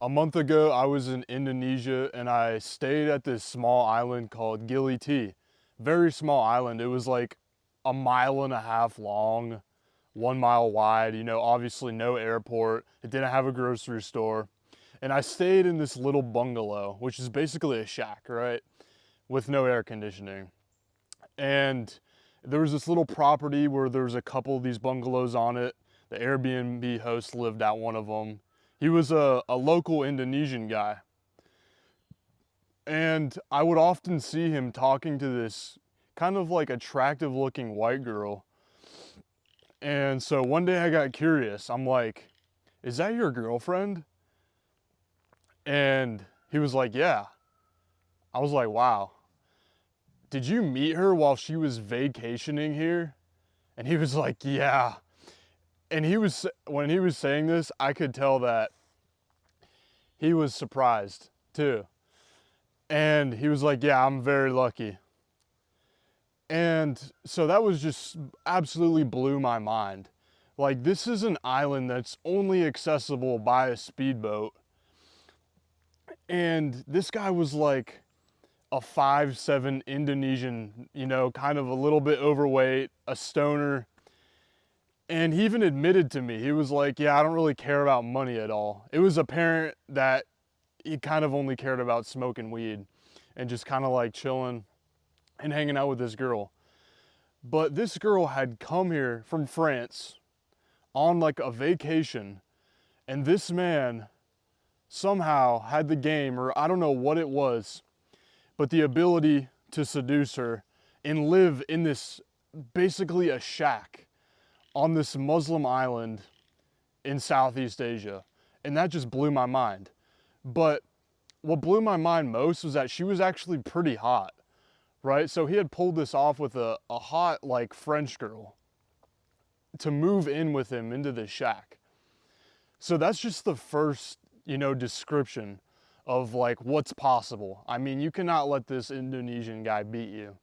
A month ago, I was in Indonesia and I stayed at this small island called Gili T. Very small island. It was like a mile and a half long, 1 mile wide. Obviously no airport. It didn't have a grocery store. And I stayed in this little bungalow, which is basically a shack, right? With no air conditioning. And there was this little property where there was a couple of these bungalows on it. The Airbnb host lived at one of them. He was a local Indonesian guy. And I would often see him talking to this kind of like attractive looking white girl. And so one day I got curious. I'm like, is that your girlfriend? And he was like, yeah. I was like, wow. Did you meet her while she was vacationing here? And he was like, yeah. And when he was saying this, I could tell that he was surprised too. And he was like, yeah, I'm very lucky. And so that was just absolutely blew my mind. Like, this is an island that's only accessible by a speedboat. And this guy was like a 5'7" Indonesian, kind of a little bit overweight, a stoner. And he even admitted to me, he was like, yeah, I don't really care about money at all. It was apparent that he kind of only cared about smoking weed and just kind of like chilling and hanging out with this girl. But this girl had come here from France on like a vacation, and this man somehow had the game, or I don't know what it was, but the ability to seduce her and live in this basically a shack on this Muslim island in Southeast Asia. And that just blew my mind. But what blew my mind most was that she was actually pretty hot, right? So he had pulled this off with a hot, like, French girl to move in with him into the shack. So that's just the first, description of like what's possible. I mean, you cannot let this Indonesian guy beat you.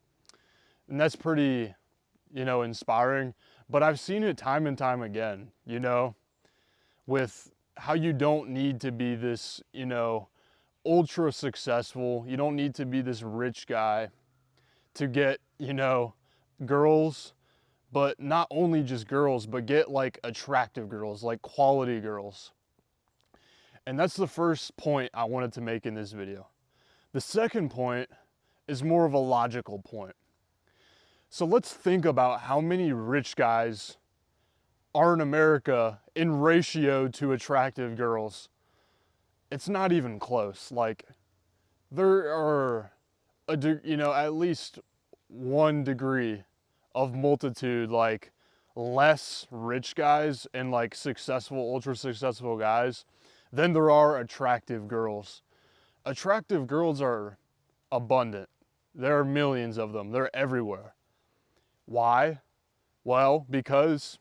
And that's pretty, inspiring. But I've seen it time and time again, with how you don't need to be this, ultra successful. You don't need to be this rich guy to get, girls, but not only just girls, but get like attractive girls, like quality girls. And that's the first point I wanted to make in this video. The second point is more of a logical point. So let's think about how many rich guys are in America in ratio to attractive girls. It's not even close. Like, there are, at least 1 degree of multitude, like less rich guys and like successful, ultra successful guys than there are attractive girls. Attractive girls are abundant. There are millions of them. They're everywhere. Why? Well, because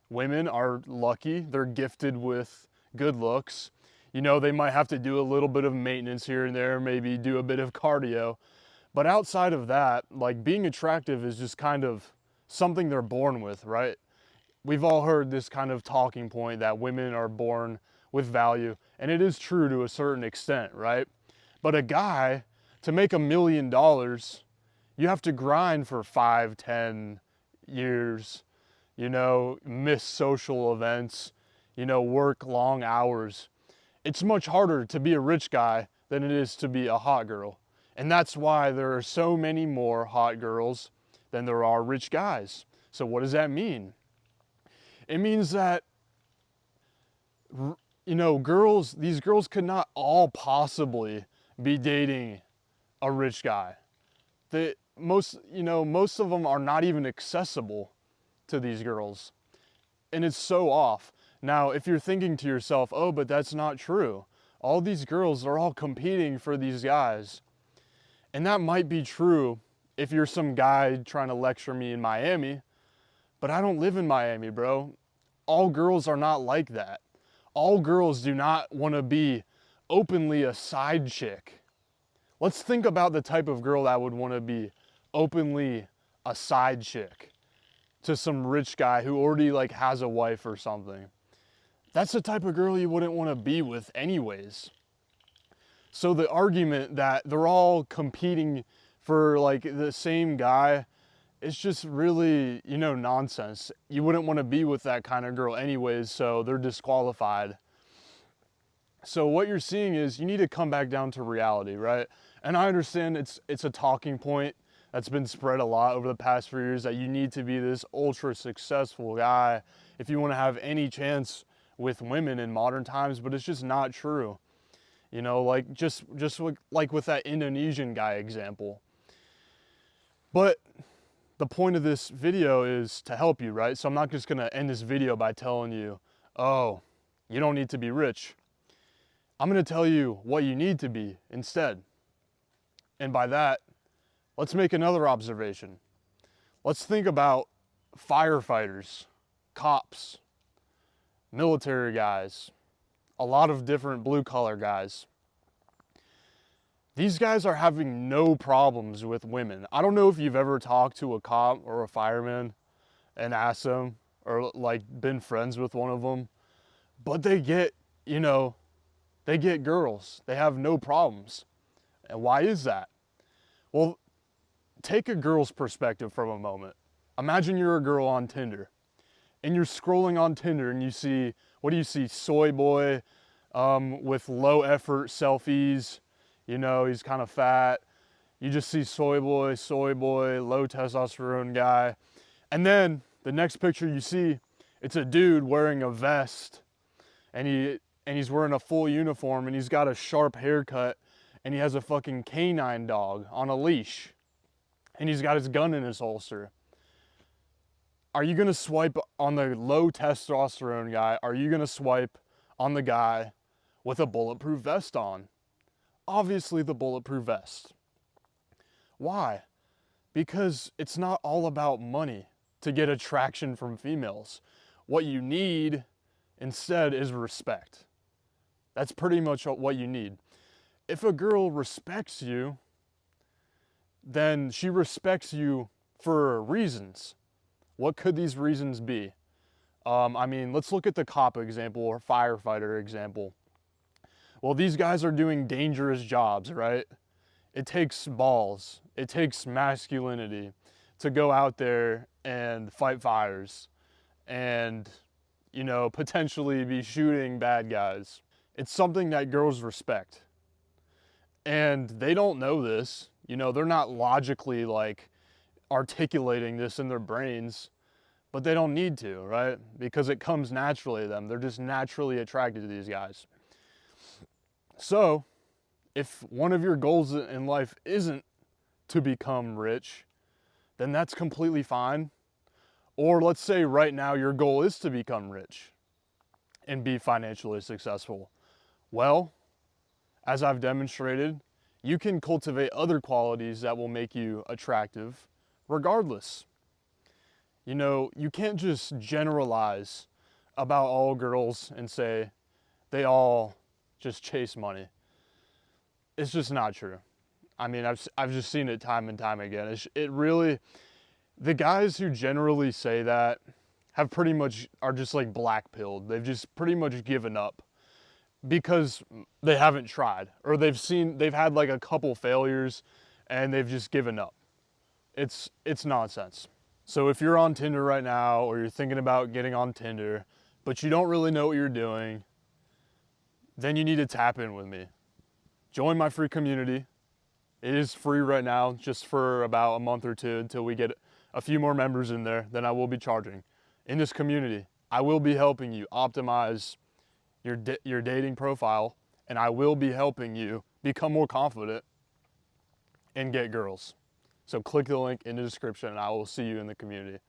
women are lucky. They're gifted with good looks. They might have to do a little bit of maintenance here and there, maybe do a bit of cardio. But outside of that, like, being attractive is just kind of something they're born with, right? We've all heard this kind of talking point that women are born with value, and it is true to a certain extent, right? But a guy, to make $1 million, you have to grind for 5, 10 years, miss social events, work long hours. It's much harder to be a rich guy than it is to be a hot girl. And that's why there are so many more hot girls than there are rich guys. So what does that mean? It means that, these girls could not all possibly be dating a rich guy. Most of them are not even accessible to these girls. And it's so off. Now, if you're thinking to yourself, oh, but that's not true. All these girls are all competing for these guys. And that might be true if you're some guy trying to lecture me in Miami, but I don't live in Miami, bro. All girls are not like that. All girls do not want to be openly a side chick. Let's think about the type of girl that would want to be openly a side chick to some rich guy who already has a wife or something. That's the type of girl you wouldn't want to be with anyways. So the argument that they're all competing for like the same guy, it's just really, you know, nonsense. You wouldn't want to be with that kind of girl anyways, so they're disqualified. So what you're seeing is you need to come back down to reality, right? And I understand it's a talking point that's been spread a lot over the past few years that you need to be this ultra successful guy if you want to have any chance with women in modern times, but it's just not true. You know, like just like with that Indonesian guy example. But the point of this video is to help you, right? So I'm not just gonna end this video by telling you, oh, you don't need to be rich. I'm gonna tell you what you need to be instead. And by that, let's make another observation. Let's think about firefighters, cops, military guys, a lot of different blue collar guys. These guys are having no problems with women. I don't know if you've ever talked to a cop or a fireman and asked them or like been friends with one of them, but they get, you know, they get girls. They have no problems. And why is that? Well, take a girl's perspective from a moment. Imagine you're a girl on Tinder and you're scrolling on Tinder and you see, what do you see? Soy boy with low effort selfies. You know, he's kind of fat. You just see soy boy, low testosterone guy. And then the next picture you see, it's a dude wearing a vest and he's wearing a full uniform and he's got a sharp haircut and he has a fucking canine dog on a leash and he's got his gun in his holster. Are you gonna swipe on the low testosterone guy? Are you gonna swipe on the guy with a bulletproof vest on? Obviously the bulletproof vest. Why? Because it's not all about money to get attraction from females. What you need instead is respect. That's pretty much what you need. If a girl respects you, then she respects you for reasons. What could these reasons be? I mean, let's look at the cop example or firefighter example. Well, these guys are doing dangerous jobs, right? It takes balls, it takes masculinity to go out there and fight fires and, you know, potentially be shooting bad guys. It's something that girls respect. And they don't know this, you know, they're not logically like articulating this in their brains, but they don't need to, right? Because it comes naturally to them. They're just naturally attracted to these guys. So, if one of your goals in life isn't to become rich, then that's completely fine. Or let's say right now your goal is to become rich and be financially successful. Well, as I've demonstrated, you can cultivate other qualities that will make you attractive regardless. You know, you can't just generalize about all girls and say they all just chase money. It's just not true. I mean, I've just seen it time and time again. It really, the guys who generally say that have pretty much, are just like black-pilled. They've just pretty much given up because they haven't tried, or they've had like a couple failures and they've just given up. It's nonsense. So if you're on Tinder right now, or you're thinking about getting on Tinder, but you don't really know what you're doing, then you need to tap in with me. Join my free community. It is free right now, just for about a month or two until we get a few more members in there, then I will be charging. In this community, I will be helping you optimize your dating profile, and I will be helping you become more confident and get girls. So click the link in the description and I will see you in the community.